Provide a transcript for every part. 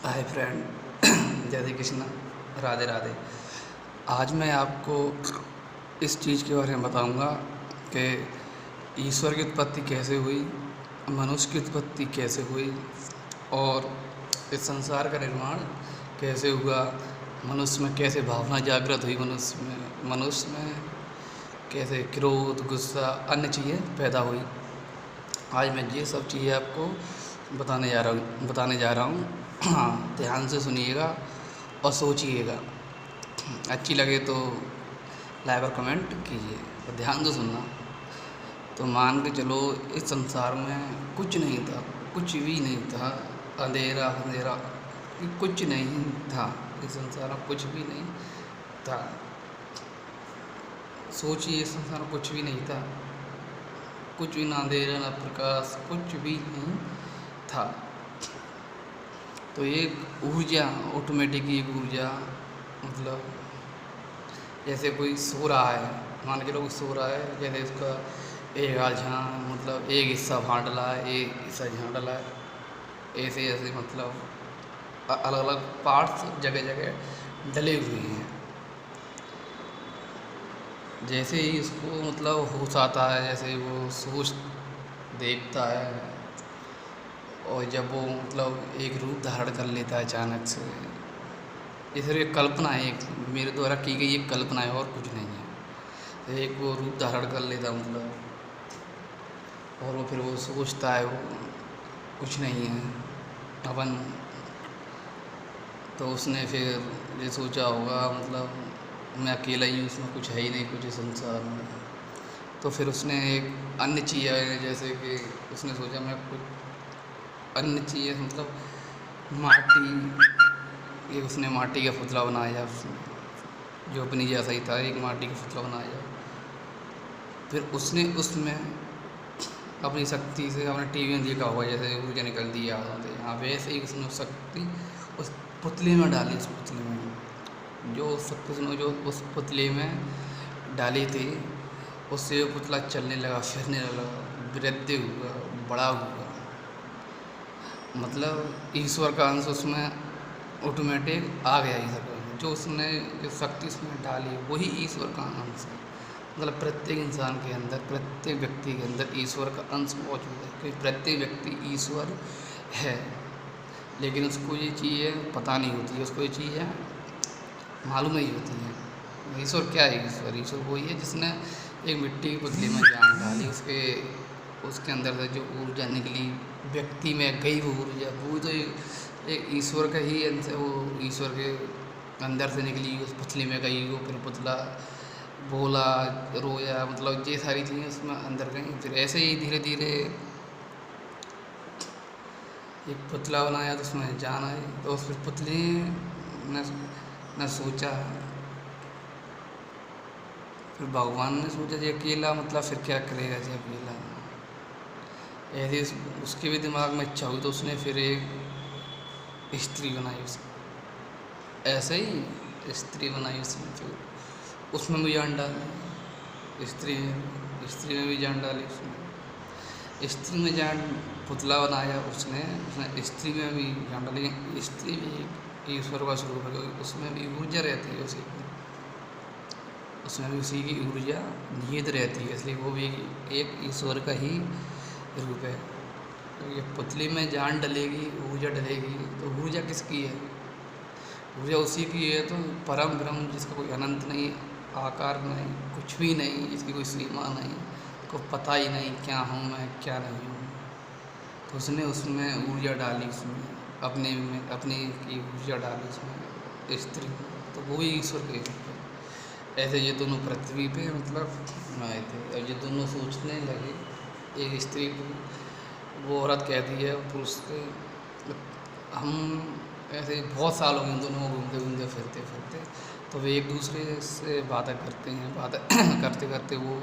Hi friend. जय श्री कृष्ण। राधे राधे। आज मैं आपको इस चीज़ के बारे में बताऊंगा कि ईश्वर की उत्पत्ति कैसे हुई, मनुष्य की उत्पत्ति कैसे हुई और इस संसार का निर्माण कैसे हुआ। मनुष्य में कैसे भावना जागृत हुई, मनुष्य में कैसे क्रोध, गुस्सा, अन्य चीज़ें पैदा हुई। आज मैं ये सब चीज़ें आपको बताने जा रहा हूँ। हाँ, ध्यान से सुनिएगा और सोचिएगा। अच्छी लगे तो लाइक और कमेंट कीजिए और ध्यान से सुनना। तो मान के चलो, इस संसार में कुछ नहीं था, कुछ भी नहीं था, अंधेरा अंधेरा, कुछ नहीं था। इस संसार में कुछ भी नहीं था। सोचिए, इस संसार में कुछ भी नहीं था, कुछ भी ना अंधेरा ना प्रकाश, कुछ भी नहीं था। तो एक ऊर्जा, ऑटोमेटिक एक ऊर्जा, मतलब जैसे कोई सो रहा है, मान के लोग सो रहा है, जैसे उसका एक आधा मतलब एक हिस्सा वहाँ डला है, एक हिस्सा यहाँ डला है, ऐसे ऐसे मतलब अलग अलग पार्ट्स जगह जगह डले हुए हैं। जैसे ही उसको मतलब होश आता है, जैसे वो सोच देखता है और जब वो मतलब एक रूप धारण कर लेता है अचानक से। ये सिर्फ एक कल्पना है, एक मेरे द्वारा की गई एक कल्पना है और कुछ नहीं है। तो एक वो रूप धारण कर लेता मतलब, और वो फिर वो सोचता है वो कुछ नहीं है अपन। तो उसने फिर ये सोचा होगा मतलब मैं अकेला ही हूँ, उसमें कुछ है ही नहीं, कुछ इस संसार में। तो फिर उसने एक अन्य चीज़ है, जैसे कि उसने सोचा मैं कुछ अन्य चीज़ मतलब माटी, ये उसने माटी का पुतला बनाया, उसने जो अपनी जैसा ही था, एक माटी का पुतला बनाया। फिर उसने उसमें अपनी शक्ति से, अपने टीवी में देखा होगा जैसे ऊर्जा निकलती है आदमी से, हाँ वैसे ही उसने शक्ति उस पुतले में डाली। उस पुतले में जो शक्ति उसने जो उस पुतले में डाली थी, उससे वो पुतला चलने लगा, फिरने लगा, वृद्धि हुआ, बड़ा हुआ। मतलब ईश्वर का अंश उसमें ऑटोमेटिक आ गया। ईश्वर का जो उसने जो शक्ति उसमें डाली वही ईश्वर का अंश है। मतलब प्रत्येक इंसान के अंदर, प्रत्येक व्यक्ति के अंदर ईश्वर का अंश मौजूद है, क्योंकि प्रत्येक व्यक्ति ईश्वर है। लेकिन उसको ये चीज़ें पता नहीं होती है, उसको ये चीज़ें मालूम नहीं होती हैं। ईश्वर क्या है? ईश्वर वही है जिसने एक मिट्टी की पुतली में जान डाली, उसके अंदर से जो ऊर्जा निकली, व्यक्ति में गई वो ऊर्जा, वो तो एक ईश्वर का ही अंश है। वो ईश्वर के अंदर से निकली, उस पुतली में गई, वो फिर पुतला बोला, रोया, मतलब ये सारी चीज़ें उसमें अंदर गई। फिर ऐसे ही धीरे धीरे एक पुतला बनाया, तो उसमें जान आई। तो उस पुतले ने सोचा, फिर भगवान ने सोचा कि अकेला मतलब फिर क्या करेगा जी अकेला। ऐसे उसके भी दिमाग में इच्छा हुई, तो उसने फिर एक स्त्री बनाई। ऐसे ही स्त्री बनाई उसने, फिर उसमें भी जान डाली। स्त्री में भी जान डाली उसने। स्त्री में जान पुतला बनाया उसने स्त्री में भी जान डाली। स्त्री भी एक ईश्वर का स्वरूप है, उसमें भी ऊर्जा रहती है, उसी की उसमें भी उसी की ऊर्जा निहित रहती है, इसलिए वो भी एक ईश्वर का ही रूप है। तो ये पुतली में जान डलेगी, ऊर्जा डलेगी, तो ऊर्जा किसकी है? ऊर्जा उसी की है, तो परम ब्रह्म, जिसका कोई अनंत नहीं, आकार नहीं, कुछ भी नहीं, जिसकी कोई सीमा नहीं, को पता ही नहीं क्या हूँ मैं, क्या नहीं हूँ। तो उसने उसमें ऊर्जा डाली, उसमें अपनी की ऊर्जा डाली उसमें स्त्री में, तो वो भी ईश्वर के रूप है। ऐसे ये दोनों पृथ्वी पे मतलब आए थे, और ये दोनों सोचने लगे। एक स्त्री को वो औरत कहती है पुरुष से, हम ऐसे बहुत साल हो गए दोनों को घूमते घूमते फिरते फिरते, तो वे एक दूसरे से बातें करते हैं। बातें करते करते वो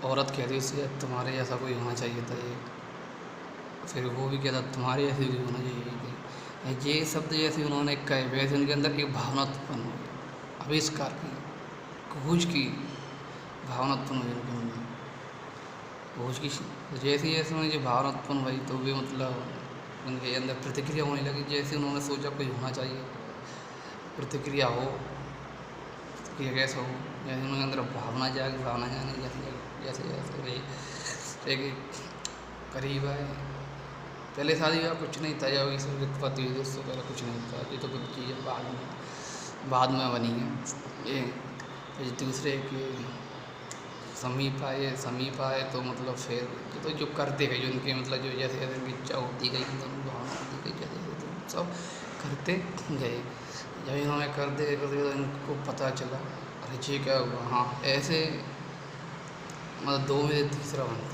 औरत कहती है उससे, तुम्हारे जैसा कोई होना चाहिए था ये। फिर वो भी कहता तुम्हारे जैसे भी होना चाहिए। ये शब्द जैसे उन्होंने कहे, वैसे उनके अंदर एक भावना उत्पन्न हुई, आविष्कार की, खोज की भावना उत्पन्न हुई उनके अंदर। खोज की जैसे जैसे उन्हें जो भावना उत्पन्न हुई, तो वे मतलब उनके अंदर प्रतिक्रिया होने लगी, जैसे उन्होंने सोचा कोई होना चाहिए, प्रतिक्रिया हो, प्रतिक्रिया कैसे हो, जैसे उनके अंदर भावना जागी, भावना जाने जैसे जैसे जैसे वही एक करीब आए। पहले शादी ब्याह कुछ नहीं था, जब ये सब उत्पत्ति हुई थी उससे पहले कुछ नहीं था, ये तो कुछ चीज़ें बाद में बनी है ये। फिर दूसरे के समीप आए तो मतलब फिर तो जो करते गए, जो उनके मतलब जो जैसे जैसे उनकी इच्छा होती गई, दोनों भावना होती गई, जैसे जैसे तो सब करते गए। जब इन्होंने करते गए तो इनको पता चला, अरे ये क्या हुआ, हाँ ऐसे मतलब दो में से तीसरा बनता है।